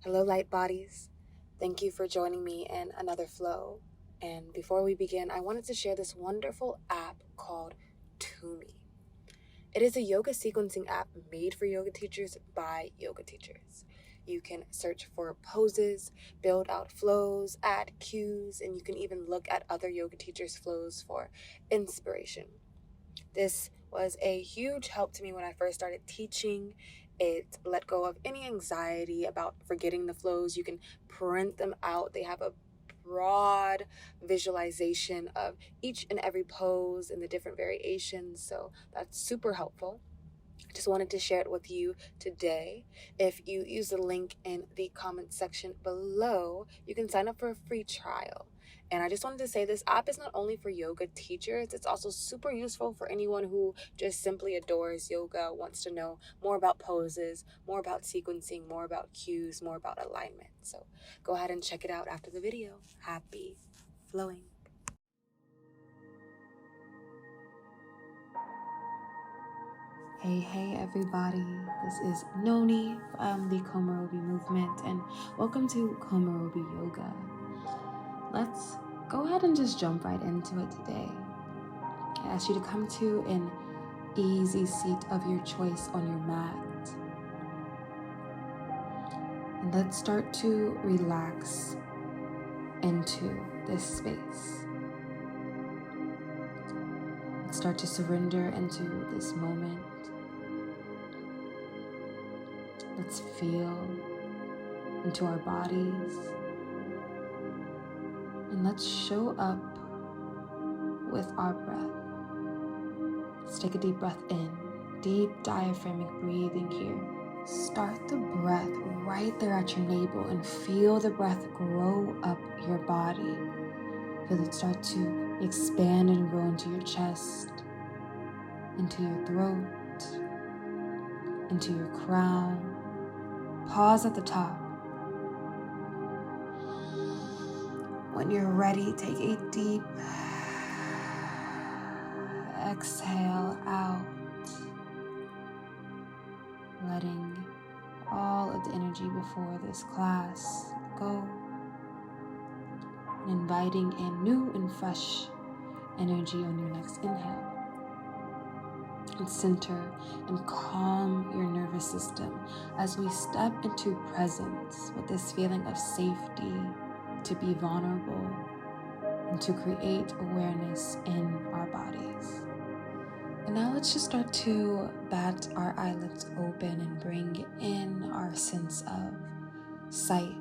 Hello, light bodies. Thank you for joining me in another flow. And before we begin, I wanted to share this wonderful app called TUMMEE. It is a yoga sequencing app made for yoga teachers by yoga teachers. You can search for poses, build out flows, add cues, and you can even look at other yoga teachers' flows for inspiration. This was a huge help to me when I first started teaching. It let go of any anxiety about forgetting the flows. You can print them out. They have a broad visualization of each and every pose and the different variations. So that's super helpful. I just wanted to share it with you today. If you use the link in the comment section below, you can sign up for a free trial. And I just wanted to say this app is not only for yoga teachers, it's also super useful for anyone who just simply adores yoga, wants to know more about poses, more about sequencing, more about cues, more about alignment. So go ahead and check it out after the video. Happy flowing. Hey everybody, this is Noni from the Komorebi movement and welcome to Komorebi Yoga. Let's go ahead and just jump right into it today. I ask you to come to an easy seat of your choice on your mat. And let's start to relax into this space. Let's start to surrender into this moment. Let's feel into our bodies. And let's show up with our breath. Let's take a deep breath in, deep diaphragmatic breathing here. Start the breath right there at your navel and feel the breath grow up your body. Feel it start to expand and grow into your chest, into your throat, into your crown. Pause at the top. When you're ready, take a deep exhale out, letting all of the energy before this class go, and inviting in new and fresh energy on your next inhale. And center and calm your nervous system as we step into presence with this feeling of safety, to be vulnerable, and to create awareness in our bodies. And now let's just start to bat our eyelids open and bring in our sense of sight.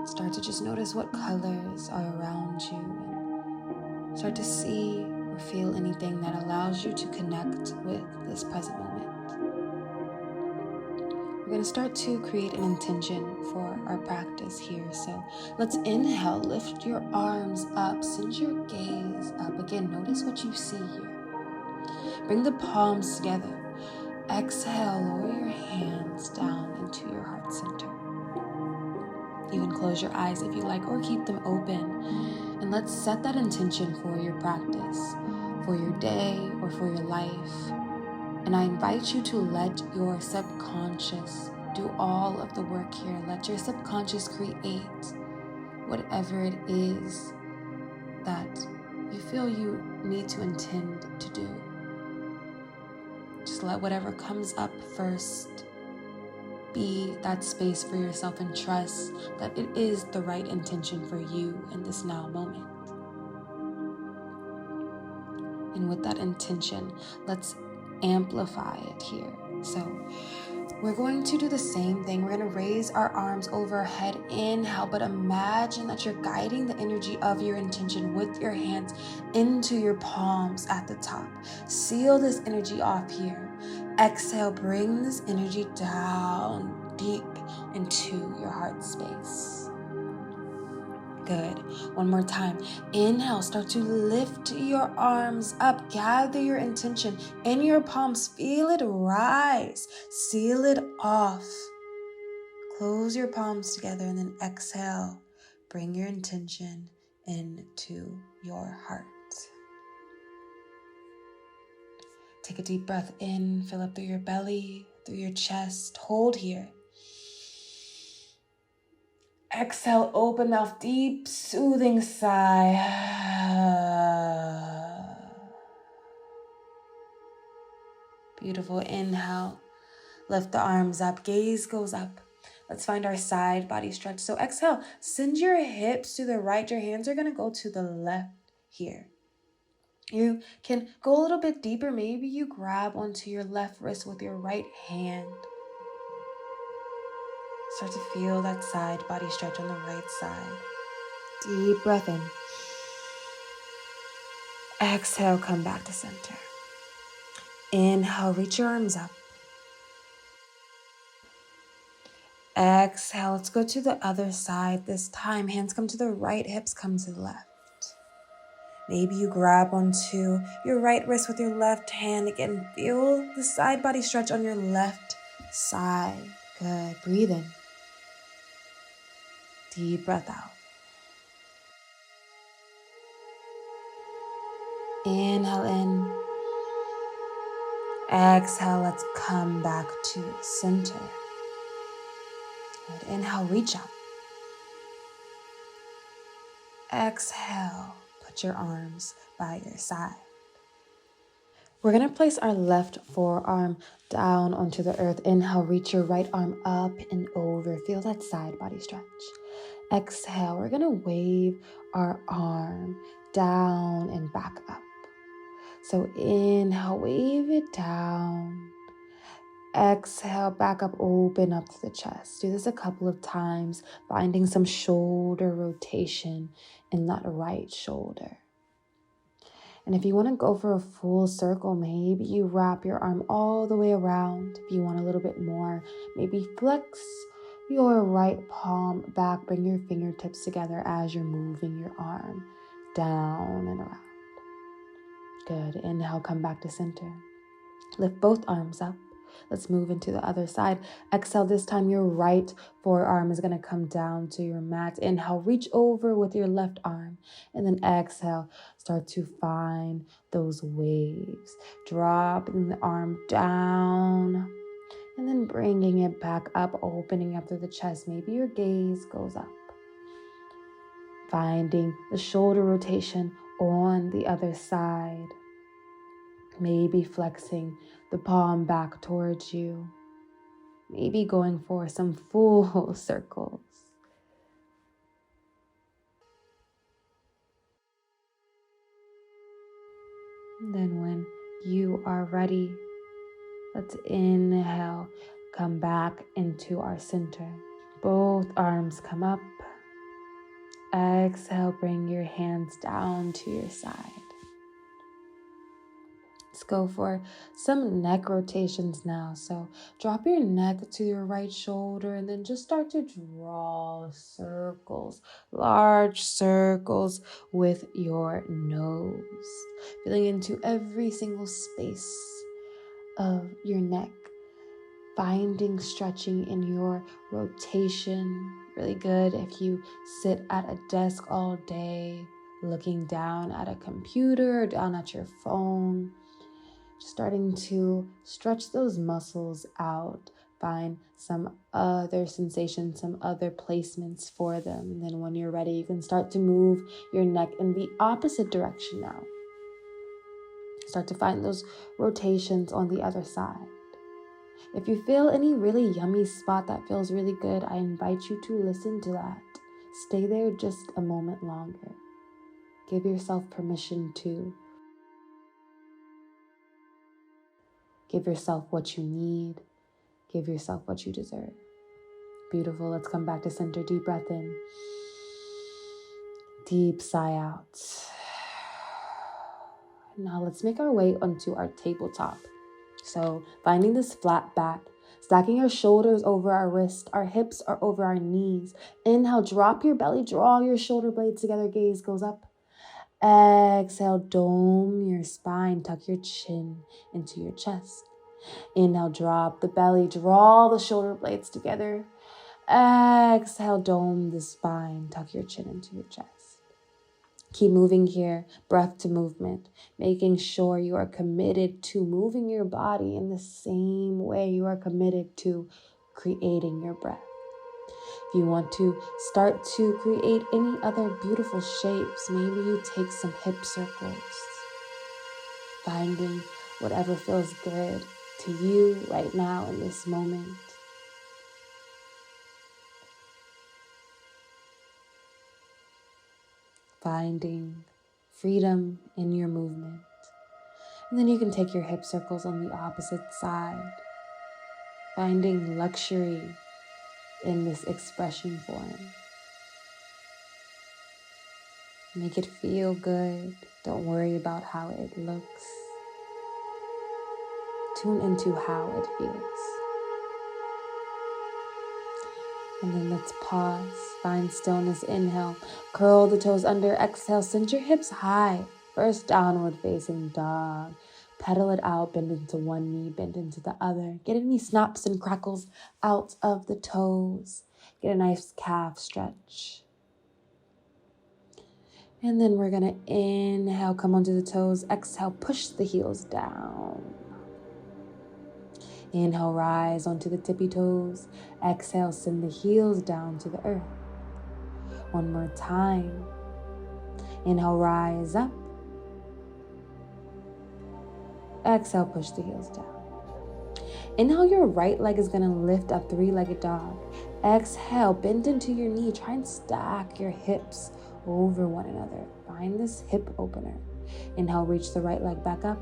Start to just notice what colors are around you and start to see or feel anything that allows you to connect with this present moment. We're going to start to create an intention for our practice here. So let's inhale, lift your arms up, send your gaze up. Again, notice what you see here. Bring the palms together. Exhale, lower your hands down into your heart center. You can close your eyes if you like or keep them open. And let's set that intention for your practice, for your day or for your life. And I invite you to let your subconscious do all of the work here. Let your subconscious create whatever it is that you feel you need to intend to do. Just let whatever comes up first be that space for yourself and trust that it is the right intention for you in this now moment. And with that intention, let's amplify it here. So we're going to do the same thing. We're going to raise our arms overhead, inhale, but imagine that you're guiding the energy of your intention with your hands into your palms at the top. Seal this energy off here. Exhale, bring this energy down deep into your heart space. Good. One more time. Inhale, start to lift your arms up. Gather your intention in your palms. Feel it rise. Seal it off. Close your palms together and then exhale. Bring your intention into your heart. Take a deep breath in. Fill up through your belly, through your chest. Hold here. Exhale, open mouth, deep, soothing sigh. Beautiful. Inhale, lift the arms up, gaze goes up. Let's find our side body stretch. So exhale, send your hips to the right. Your hands are going to go to the left here. You can go a little bit deeper. Maybe you grab onto your left wrist with your right hand. Start to feel that side body stretch on the right side. Deep breath in. Exhale, come back to center. Inhale, reach your arms up. Exhale, let's go to the other side. This time, hands come to the right, hips come to the left. Maybe you grab onto your right wrist with your left hand. Again, feel the side body stretch on your left side. Good. Breathe in. Deep breath out. Inhale in. Exhale, let's come back to center. Good. Inhale, reach up. Exhale, put your arms by your side. We're going to place our left forearm down onto the earth. Inhale, reach your right arm up and over. Feel that side body stretch. Exhale, we're going to wave our arm down and back up. So inhale, wave it down. Exhale, back up, open up to the chest. Do this a couple of times, finding some shoulder rotation in that right shoulder. And if you want to go for a full circle, maybe you wrap your arm all the way around. If you want a little bit more, maybe flex your right palm back. Bring your fingertips together as you're moving your arm down and around. Good. Inhale, come back to center. Lift both arms up. Let's move into the other side. Exhale, this time your right forearm is going to come down to your mat. Inhale, reach over with your left arm. And then exhale, start to find those waves. Dropping the arm down. And then bringing it back up, opening up through the chest. Maybe your gaze goes up. Finding the shoulder rotation on the other side. Maybe flexing the palm back towards you. Maybe going for some full circles. And then when you are ready, let's inhale, come back into our center. Both arms come up. Exhale, bring your hands down to your side. Let's go for some neck rotations now. So drop your neck to your right shoulder and then just start to draw circles, large circles with your nose. Feeling into every single space of your neck. Finding stretching in your rotation. Really good if you sit at a desk all day, looking down at a computer or down at your phone. Just starting to stretch those muscles out. Find some other sensations, some other placements for them. And then when you're ready, you can start to move your neck in the opposite direction now. Start to find those rotations on the other side. If you feel any really yummy spot that feels really good, I invite you to listen to that. Stay there just a moment longer. Give yourself permission to. Give yourself what you need. Give yourself what you deserve. Beautiful. Let's come back to center. Deep breath in. Deep sigh out. Now let's make our way onto our tabletop. So finding this flat back, stacking our shoulders over our wrist, our hips are over our knees. Inhale, drop your belly, draw your shoulder blades together, gaze goes up. Exhale, dome your spine, tuck your chin into your chest. Inhale, drop the belly, draw the shoulder blades together. Exhale, dome the spine, tuck your chin into your chest. Keep moving here, breath to movement, making sure you are committed to moving your body in the same way you are committed to creating your breath. If you want to start to create any other beautiful shapes, maybe you take some hip circles, finding whatever feels good to you right now in this moment. Finding freedom in your movement. And then you can take your hip circles on the opposite side, finding luxury in this expression form. Make it feel good. Don't worry about how it looks. Tune into how it feels. And then let's pause. Find stillness. Inhale. Curl the toes under. Exhale. Send your hips high. First downward facing dog. Pedal it out. Bend into one knee. Bend into the other. Get any snaps and crackles out of the toes. Get a nice calf stretch. And then we're going to inhale. Come onto the toes. Exhale. Push the heels down. Inhale, rise onto the tippy toes. Exhale, send the heels down to the earth. One more time. Inhale, rise up. Exhale, push the heels down. Inhale, your right leg is going to lift up, three-legged dog. Exhale, bend into your knee. Try and stack your hips over one another. Find this hip opener. Inhale, reach the right leg back up.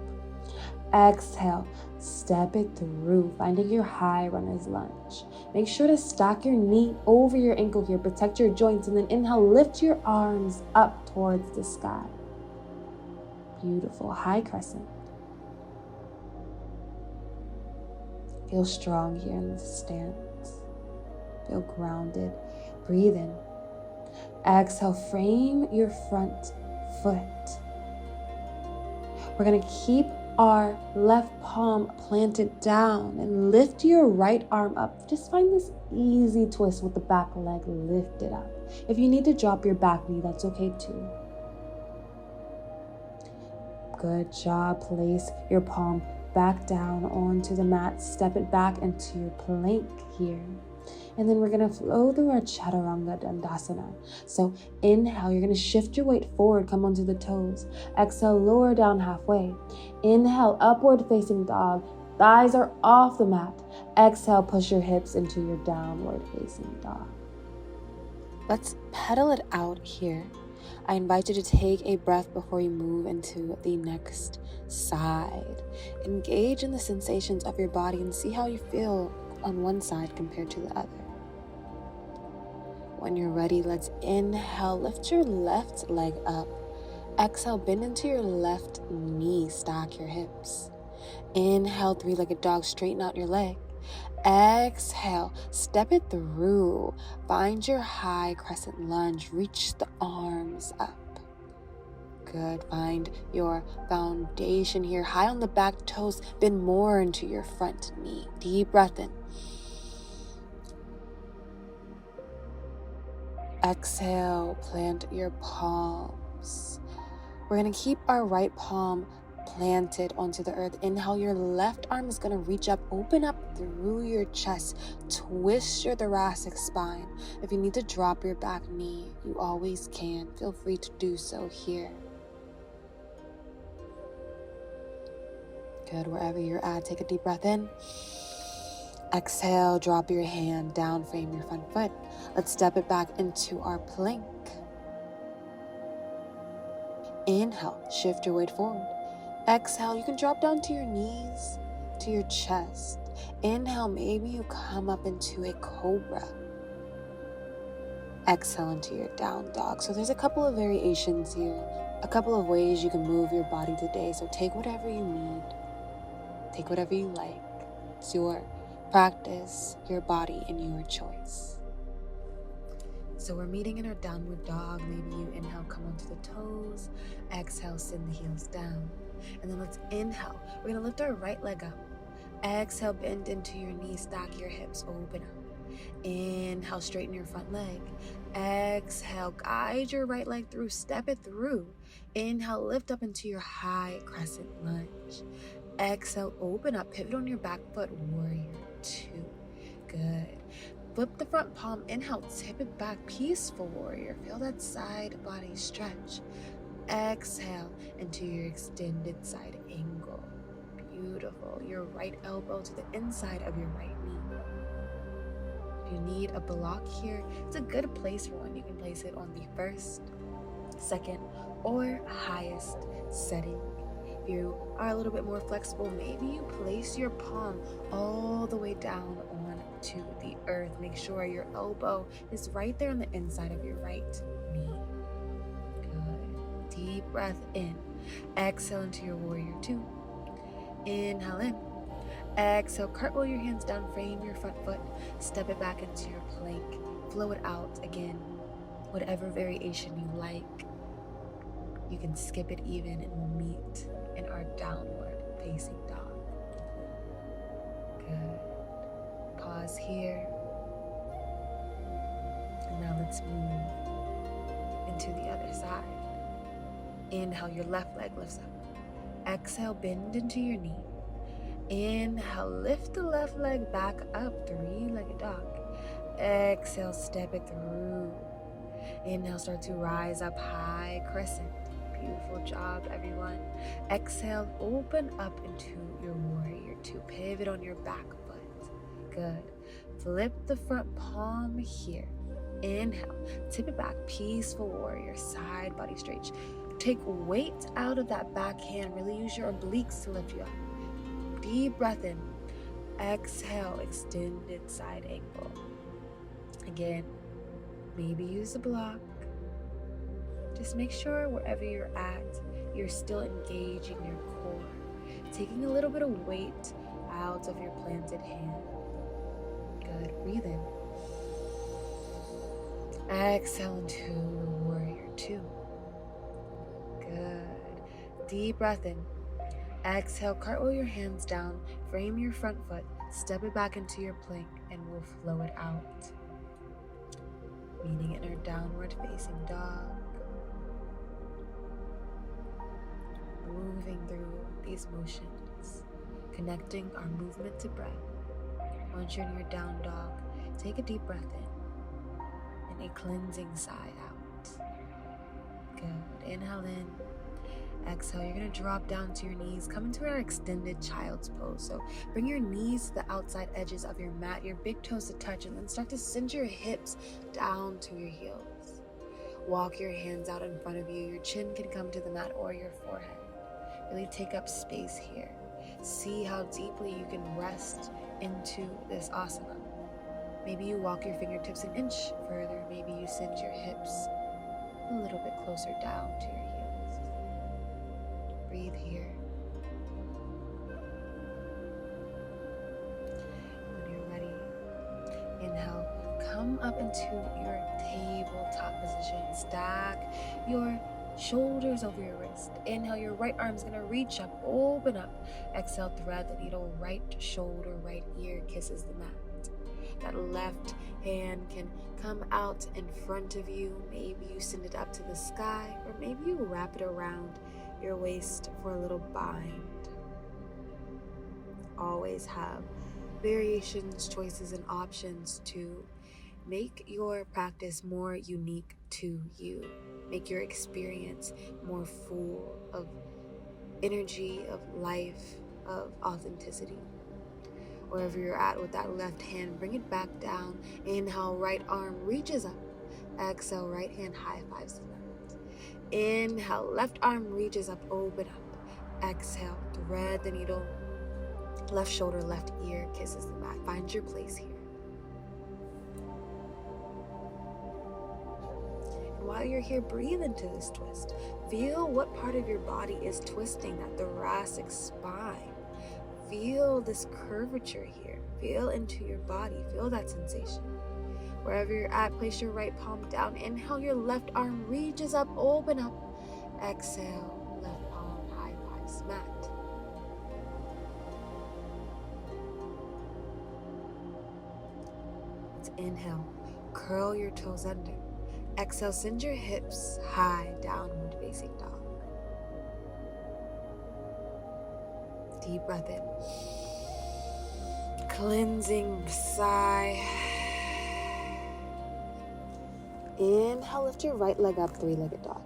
Exhale, step it through, finding your high runner's lunge. Make sure to stack your knee over your ankle here. Protect your joints. And then inhale, lift your arms up towards the sky. Beautiful. High crescent. Feel strong here in this stance. Feel grounded. Breathe in. Exhale, frame your front foot. We're going to keep our left palm planted down and lift your right arm up. Just find this easy twist with the back leg lifted up. If you need to drop your back knee, that's okay too. Good job. Place your palm back down onto the mat. Step it back into your plank here. And then we're going to flow through our Chaturanga Dandasana. So inhale, you're going to shift your weight forward, come onto the toes. Exhale, lower down halfway. Inhale, upward facing dog. Thighs are off the mat. Exhale, push your hips into your downward facing dog. Let's pedal it out here. I invite you to take a breath before you move into the next side. Engage in the sensations of your body and see how you feel on one side compared to the other. When you're ready, let's inhale, lift your left leg up. Exhale, bend into your left knee, stack your hips. Inhale, three-legged dog, straighten out your leg. Exhale, step it through. Find your high crescent lunge, reach the arms up. Good, find your foundation here, high on the back toes, bend more into your front knee. Deep breath in. Exhale, plant your palms. We're going to keep our right palm planted onto the earth. Inhale, your left arm is going to reach up, open up through your chest, twist your thoracic spine. If you need to drop your back knee, you always can. Feel free to do so here. Good, wherever you're at, take a deep breath in. Exhale, drop your hand down, frame your front foot. Let's step it back into our plank. Inhale, shift your weight forward. Exhale, you can drop down to your knees, to your chest. Inhale, maybe you come up into a cobra. Exhale into your down dog. So there's a couple of variations here, a couple of ways you can move your body today. So take whatever you need, take whatever you like. It's your practice, your body, and your choice. So we're meeting in our downward dog. Maybe you inhale, come onto the toes. Exhale, send the heels down. And then let's inhale. We're going to lift our right leg up. Exhale, bend into your knees, stack your hips, open up. Inhale, straighten your front leg. Exhale, guide your right leg through, step it through. Inhale, lift up into your high crescent lunge. Exhale, open up, pivot on your back foot, warrior two. Good. Flip the front palm, inhale, tip it back, peaceful warrior. Feel that side body stretch. Exhale into your extended side angle. Beautiful. Your right elbow to the inside of your right knee. If you need a block here, it's a good place for one. You can place it on the first, second, or highest setting. If you are a little bit more flexible, maybe you place your palm all the way down onto the earth. Make sure your elbow is right there on the inside of your right knee. Good. Deep breath in. Exhale into your warrior two. Inhale in. Exhale, cartwheel your hands down, frame your front foot, step it back into your plank, flow it out again, whatever variation you like. You can skip it even, and we'll meet in our downward facing dog. Good. Pause here. And now let's move into the other side. Inhale, your left leg lifts up. Exhale, bend into your knee. Inhale, lift the left leg back up, three-legged dog. Exhale, step it through. Inhale, start to rise up high, crescent. Beautiful job, everyone. Exhale, open up into your warrior two. Pivot on your back foot. Good. Flip the front palm here. Inhale, tip it back, peaceful warrior, side body stretch. Take weight out of that back hand. Really use your obliques to lift you up. Deep breath in. Exhale, extended side angle. Again, maybe use a block. Just make sure wherever you're at, you're still engaging your core. Taking a little bit of weight out of your planted hand. Good. Breathe in. Exhale into warrior two. Good. Deep breath in. Exhale, cartwheel your hands down, frame your front foot, step it back into your plank, and we'll flow it out. Meeting in our downward facing dog. Moving through these motions, connecting our movement to breath. Once you're in your down dog, take a deep breath in and a cleansing sigh out. Good. Inhale in. Exhale, you're going to drop down to your knees. Come into our extended child's pose. So bring your knees to the outside edges of your mat, your big toes to touch, and then start to send your hips down to your heels. Walk your hands out in front of you. Your chin can come to the mat or your forehead. Really take up space here. See how deeply you can rest into this asana. Maybe you walk your fingertips an inch further. Maybe you send your hips a little bit closer down to your heels. Breathe here. When you're ready, inhale, come up into your tabletop position. Stack your shoulders over your wrist. Inhale, your right arm's gonna reach up, open up. Exhale, thread the needle, right shoulder, right ear kisses the mat. That left hand can come out in front of you. Maybe you send it up to the sky, or maybe you wrap it around your waist for a little bind. Always have variations, choices, and options to make your practice more unique to you. Make your experience more full of energy, of life, of authenticity. Wherever you're at with that left hand, bring it back down. Inhale, right arm reaches up. Exhale, right hand high fives the mat. Inhale, left arm reaches up, open up. Exhale, thread the needle. Left shoulder, left ear kisses the mat. Find your place here. While you're here, breathe into this twist. Feel what part of your body is twisting, that thoracic spine. Feel this curvature here. Feel into your body. Feel that sensation. Wherever you're at, place your right palm down. Inhale, your left arm reaches up, open up. Exhale, left palm high fives mat. Let's inhale, curl your toes under. Exhale, send your hips high, downward facing dog. Deep breath in. Cleansing sigh. Inhale, lift your right leg up, three-legged dog.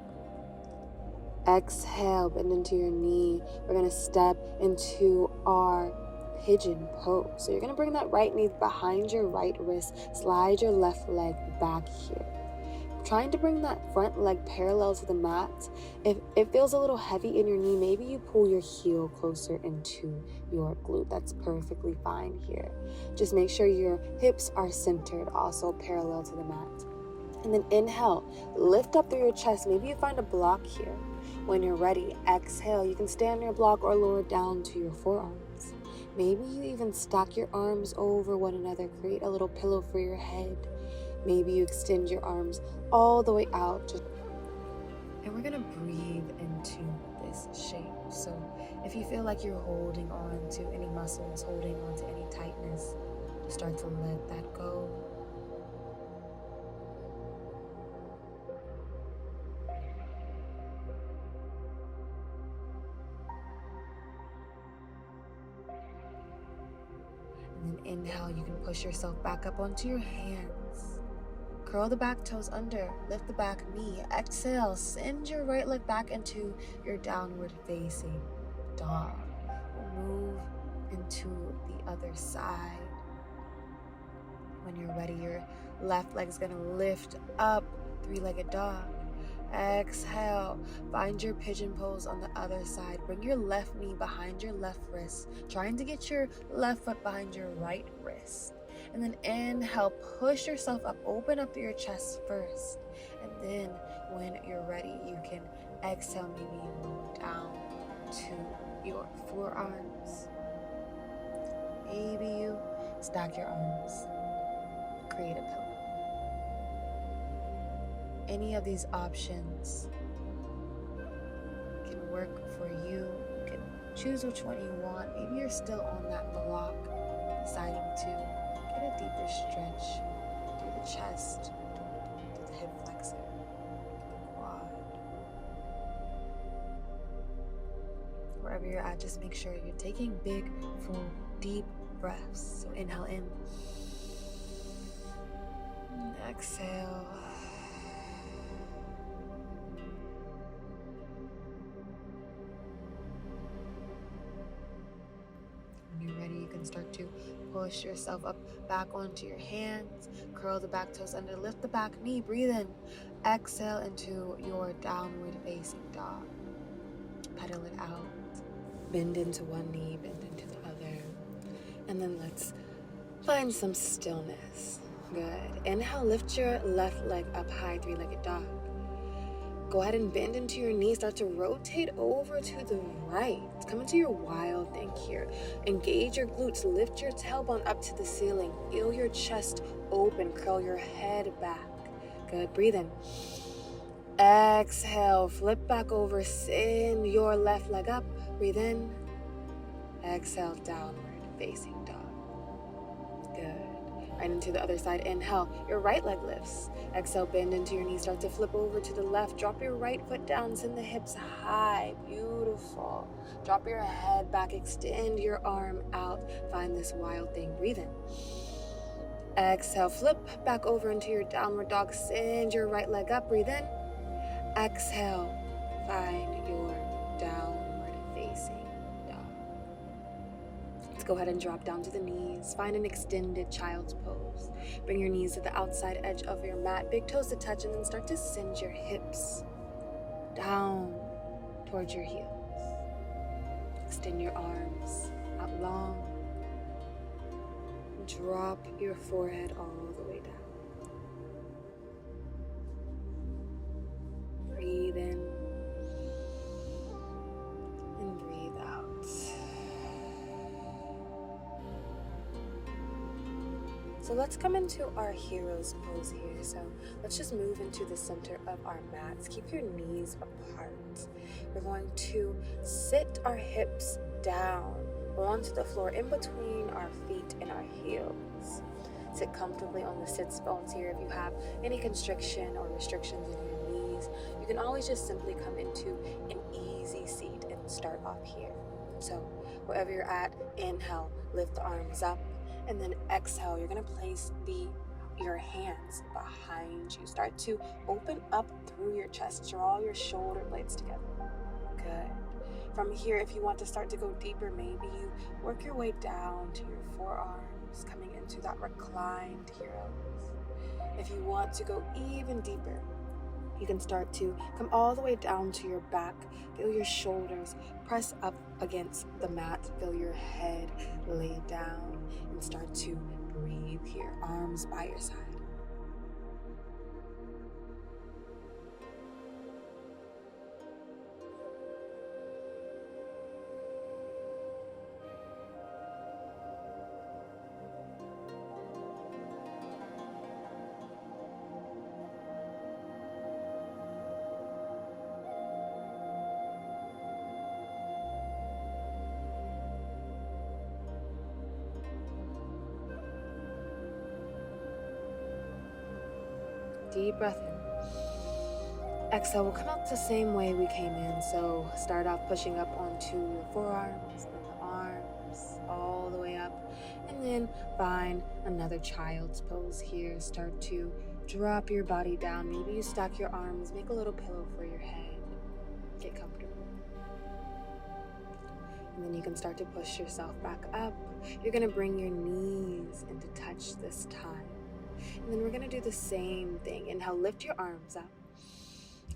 Exhale, bend into your knee. We're gonna step into our pigeon pose. So you're gonna bring that right knee behind your right wrist, slide your left leg back here. Trying to bring that front leg parallel to the mat. If it feels a little heavy in your knee, maybe you pull your heel closer into your glute. That's perfectly fine here. Just make sure your hips are centered, also parallel to the mat. And then inhale, lift up through your chest. Maybe you find a block here. When you're ready, exhale. You can stay on your block or lower down to your forearms. Maybe you even stack your arms over one another, create a little pillow for your head. Maybe you extend your arms all the way out. And we're gonna breathe into this shape. So if you feel like you're holding on to any muscles, holding on to any tightness, just start to let that go. And then inhale, you can push yourself back up onto your hands. Curl the back toes under, lift the back knee. Exhale, send your right leg back into your downward facing dog. We'll move into the other side. When you're ready, your left leg is gonna lift up, three-legged dog. Exhale, find your pigeon pose on the other side. Bring your left knee behind your left wrist, trying to get your left foot behind your right wrist. And then inhale, push yourself up, open up through your chest first. And then when you're ready, you can exhale, maybe move down to your forearms. Maybe you stack your arms, create a pillow. Any of these options can work for you. You can choose which one you want. Maybe you're still on that block, deciding to get a deeper stretch through the chest, to the hip flexor, the quad. Wherever you're at, just make sure you're taking big, full, deep breaths. So inhale in, and exhale. When you're ready, you can start to push yourself up, back onto your hands. Curl the back toes under, lift the back knee, breathe in. Exhale into your downward facing dog. Pedal it out. Bend into one knee, bend into the other. And then let's find some stillness. Good. Inhale, lift your left leg up high, three-legged dog. Go ahead and bend into your knees. Start to rotate over to the right. Come into your wild thing here. Engage your glutes. Lift your tailbone up to the ceiling. Feel your chest open. Curl your head back. Good. Breathe in. Exhale. Flip back over. Send your left leg up. Breathe in. Exhale. Downward facing dog. Good. Right into the other side. Inhale, your right leg lifts. Exhale, bend into your knees. Start to flip over to the left. Drop your right foot down. Send the hips high. Beautiful. Drop your head back. Extend your arm out. Find this wild thing. Breathe in. Exhale, flip back over into your downward dog. Send your right leg up. Breathe in. Exhale, find your downward facing. Go ahead and drop down to the knees. Find an extended child's pose. Bring your knees to the outside edge of your mat. Big toes to touch, and then start to send your hips down towards your heels. Extend your arms out long. Drop your forehead all the way down. Breathe in and breathe out. So let's come into our hero's pose here. So let's just move into the center of our mats. Keep your knees apart. We're going to sit our hips down onto the floor in between our feet and our heels. Sit comfortably on the sits bones here. If you have any constriction or restrictions in your knees, you can always just simply come into an easy seat and start off here. So wherever you're at, inhale, lift the arms up. And then exhale, you're gonna place the your hands behind you. Start to open up through your chest. Draw your shoulder blades together. Good. From here, if you want to start to go deeper, maybe you work your way down to your forearms, coming into that reclined heroes. If you want to go even deeper, you can start to come all the way down to your back. Feel your shoulders press up against the mat. Feel your head lay down and start to breathe here. Arms by your side. Deep breath in. Exhale, we'll come out the same way we came in. So start off pushing up onto the forearms, then the arms, all the way up. And then find another child's pose here. Start to drop your body down. Maybe you stack your arms, make a little pillow for your head. Get comfortable. And then you can start to push yourself back up. You're gonna bring your knees into touch this time. And then we're gonna do the same thing. Inhale, lift your arms up.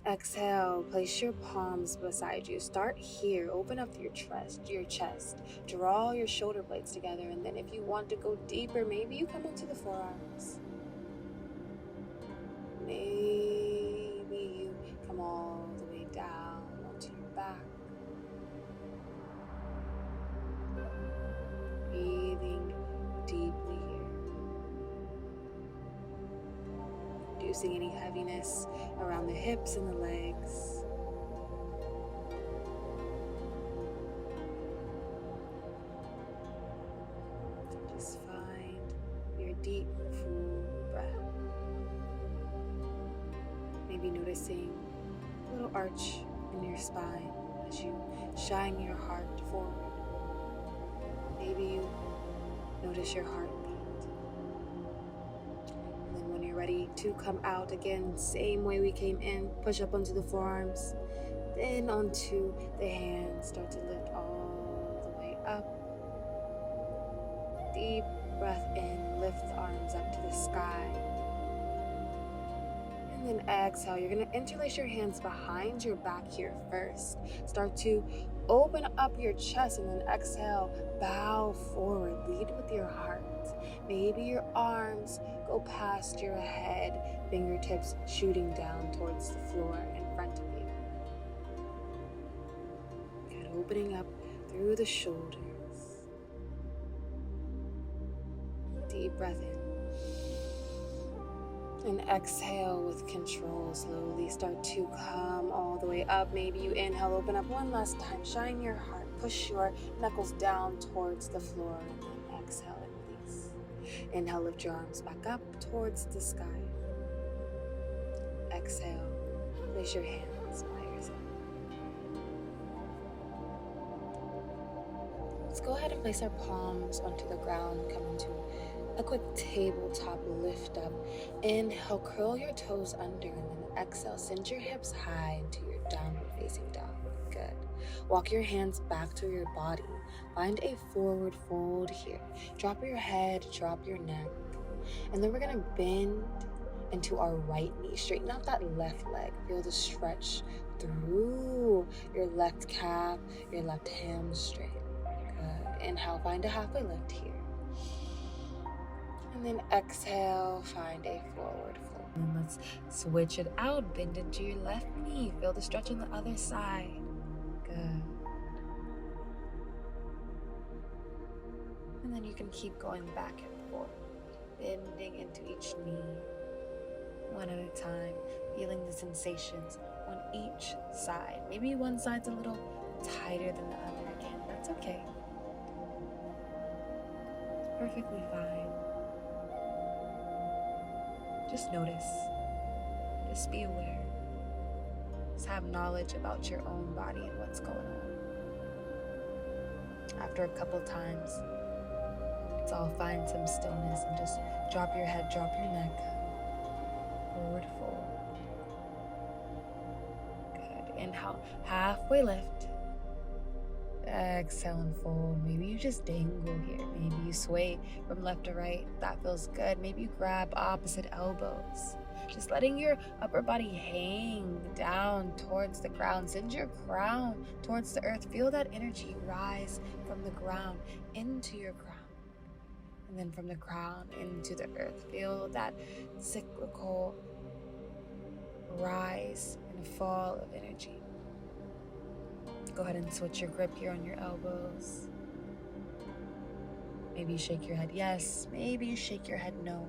Exhale, place your palms beside you. Start here, open up your chest. Draw your shoulder blades together. And then if you want to go deeper, maybe you come into the forearms. Maybe you come all the way down onto your back. Breathing deeply here. Reducing any heaviness around the hips and the legs. Just find your deep, full breath. Maybe noticing a little arch in your spine as you shine your heart forward. Maybe you notice your heartbeat. And then when you're ready to come out again, same way we came in, push up onto the forearms, then onto the hands, start to lift all the way up. Deep breath in, lift the arms up to the sky. And then exhale, you're gonna interlace your hands behind your back here first. Start to open up your chest and then exhale, bow forward, lead with your heart. Maybe your arms go past your head, fingertips shooting down towards the floor in front of you. Good, opening up through the shoulders. Deep breath in. And exhale with control. Slowly start to come all the way up. Maybe you inhale, open up one last time. Shine your heart. Push your knuckles down towards the floor. And then exhale and release. Inhale, lift your arms back up towards the sky. Exhale, place your hands by your side. Let's go ahead and place our palms onto the ground. Come into a quick tabletop lift up. Inhale, curl your toes under, and then exhale, send your hips high into your downward facing dog. Good. Walk your hands back to your body. Find a forward fold here. Drop your head, drop your neck. And then we're gonna bend into our right knee. Straighten out that left leg. Feel the stretch through your left calf, your left hamstring. Good. Inhale, find a halfway lift here. And then exhale, find a forward fold. And let's switch it out. Bend into your left knee. Feel the stretch on the other side. Good. And then you can keep going back and forth, bending into each knee, one at a time, feeling the sensations on each side. Maybe one side's a little tighter than the other again. That's okay. Perfectly fine. Just notice. Just be aware. Just have knowledge about your own body and what's going on. After a couple times, Let's all find some stillness and just drop your head, drop your neck. Forward fold. Good. Inhale, halfway lift. Exhale and fold. Maybe you just dangle here. Maybe you sway from left to right. That feels good. Maybe you grab opposite elbows. Just letting your upper body hang down towards the ground. Send your crown towards the earth. Feel that energy rise from the ground into your crown. And then from the crown into the earth. Feel that cyclical rise and fall of energy. Go ahead and switch your grip here on your elbows. Maybe you shake your head yes. Maybe you shake your head no.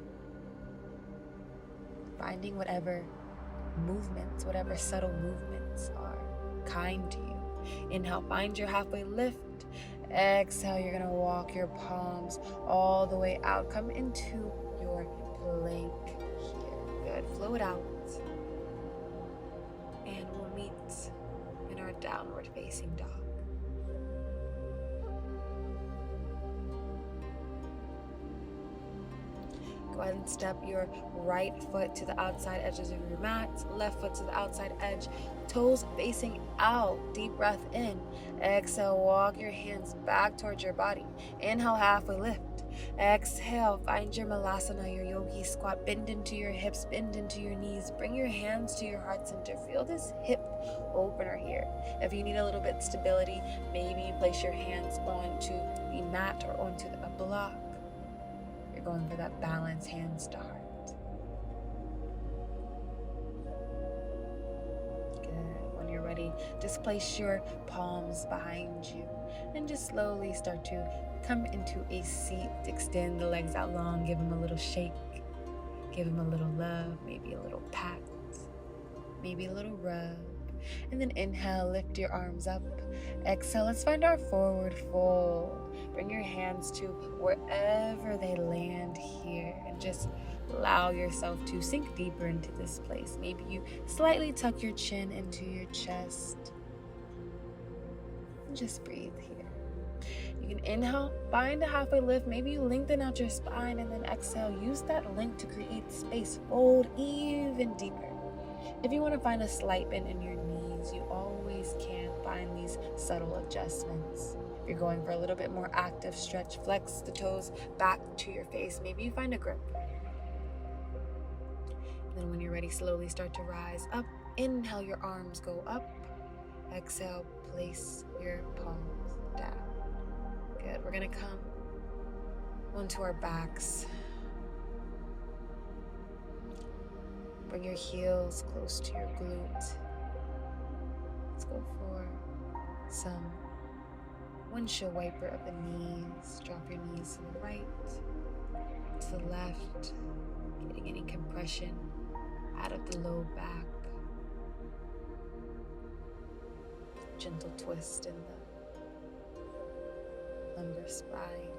Finding whatever movements, whatever subtle movements are kind to you. Inhale, find your halfway lift. Exhale, you're gonna walk your palms all the way out. Come into your plank here. Good, flow it out. And we'll meet in our downward facing dog. Go ahead and step your right foot to the outside edges of your mat, left foot to the outside edge, toes facing out. Deep breath in. Exhale, walk your hands back towards your body. Inhale, halfway lift. Exhale, find your malasana, your yogi squat. Bend into your hips, bend into your knees. Bring your hands to your heart center. Feel this hip opener here. If you need a little bit of stability, maybe you place your hands onto the mat or onto a block. You're going for that balance, hands to heart. Good. When you're ready, just place your palms behind you and just slowly start to come into a seat. Extend the legs out long, give them a little shake, give them a little love, maybe a little pat, maybe a little rub. And then inhale, lift your arms up. Exhale, let's find our forward fold. Bring your hands to wherever they land here and just allow yourself to sink deeper into this place. Maybe you slightly tuck your chin into your chest. And just breathe here. You can inhale, find a halfway lift. Maybe you lengthen out your spine and then exhale. Use that length to create space. Fold even deeper. If you want to find a slight bend in your knees, you always can find these subtle adjustments. If you're going for a little bit more active stretch, flex the toes back to your face. Maybe you find a grip. And then when you're ready, slowly start to rise up. Inhale, your arms go up. Exhale, place your palms down. Good. We're going to come onto our backs. Bring your heels close to your glute. Let's go for some windshield wiper of the knees. Drop your knees to the right, to the left, getting any compression out of the low back. Gentle twist in the lumbar spine.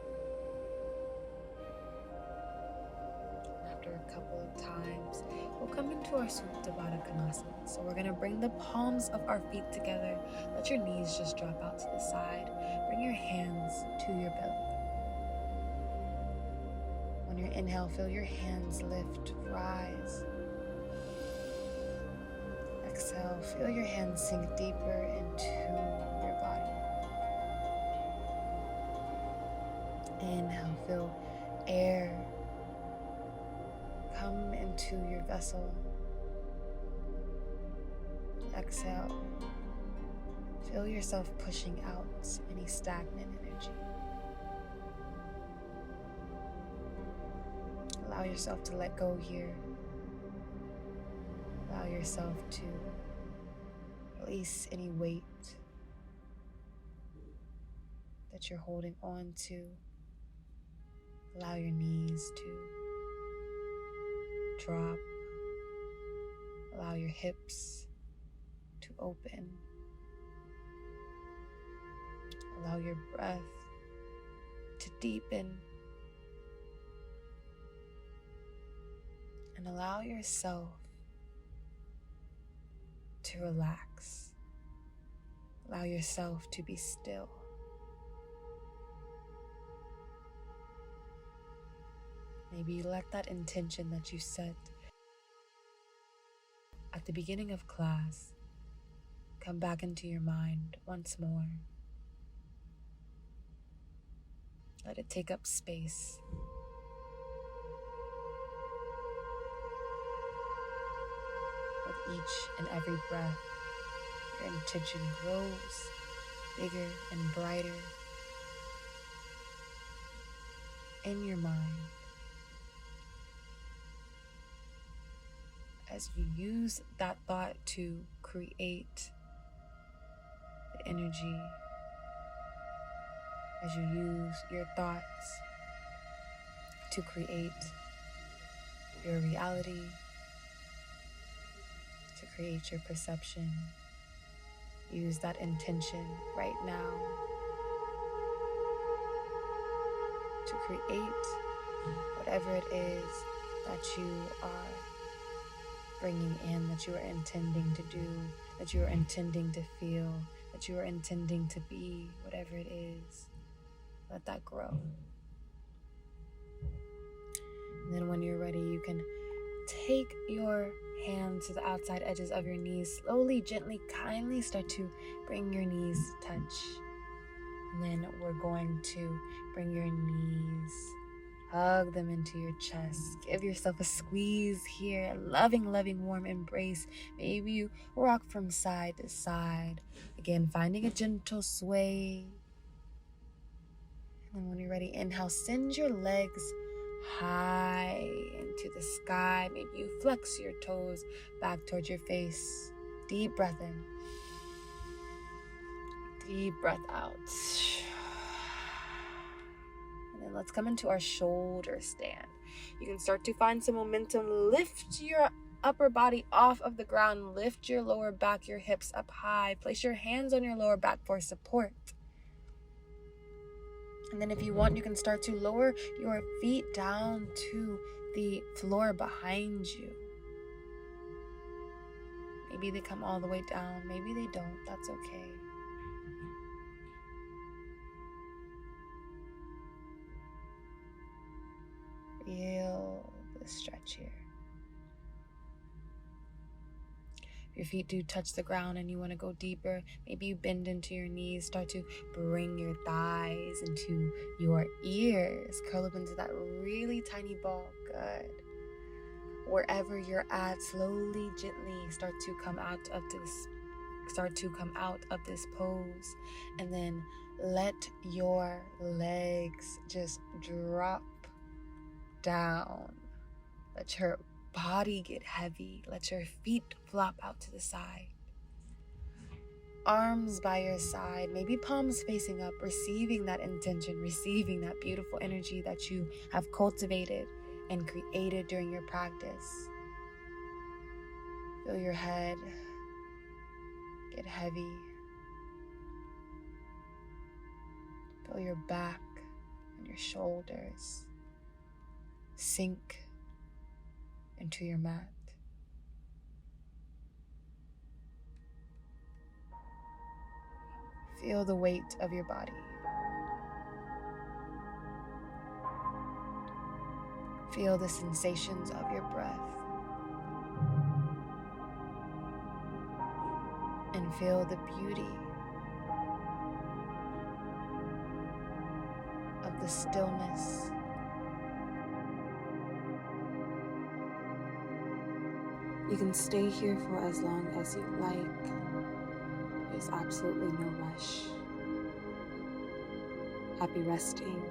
After a couple of times, we'll come into our Supta Baddha Konasana. So we're going to bring the palms of our feet together. Let your knees just drop out to the side. Bring your hands to your belly. On your inhale, feel your hands lift, rise. Exhale, feel your hands sink deeper into your body. Inhale, feel air come into your vessel. Exhale. Feel yourself pushing out any stagnant energy. Allow yourself to let go here. Allow yourself to release any weight that you're holding on to. Allow your knees to drop. Allow your hips to open. Allow your breath to deepen. And allow yourself to relax. Allow yourself to be still. Maybe let that intention that you set at the beginning of class come back into your mind once more. Let it take up space. With each and every breath, your intention grows bigger and brighter in your mind as you use that thought to create the energy, as you use your thoughts to create your reality, to create your perception. Use that intention right now to create whatever it is that you are bringing in, that you are intending to do, that you are intending to feel, that you are intending to be, whatever it is. Let that grow. And then when you're ready, you can take your hands to the outside edges of your knees. Slowly, gently, kindly start to bring your knees to touch. And then we're going to bring your knees, hug them into your chest. Give yourself a squeeze here, a loving, loving, warm embrace. Maybe you rock from side to side. Again, finding a gentle sway. And when you're ready, inhale, send your legs high into the sky. Maybe you flex your toes back towards your face. Deep breath in. Deep breath out. And then let's come into our shoulder stand. You can start to find some momentum. Lift your upper body off of the ground. Lift your lower back, your hips up high. Place your hands on your lower back for support. And then if you want, you can start to lower your feet down to the floor behind you. Maybe they come all the way down. Maybe they don't. That's okay. Feel the stretch here. If your feet do touch the ground and you want to go deeper, maybe you bend into your knees, start to bring your thighs into your ears. Curl up into that really tiny ball. Good. Wherever you're at, slowly, gently start to come out of this pose. And then let your legs just drop down. Let your body get heavy. Let your feet flop out to the side. Arms by your side, maybe palms facing up, receiving that intention, receiving that beautiful energy that you have cultivated and created during your practice. Feel your head get heavy. Feel your back and your shoulders sink into your mat. Feel the weight of your body. Feel the sensations of your breath. And feel the beauty of the stillness. You can stay here for as long as you like. There's absolutely no rush. Happy resting.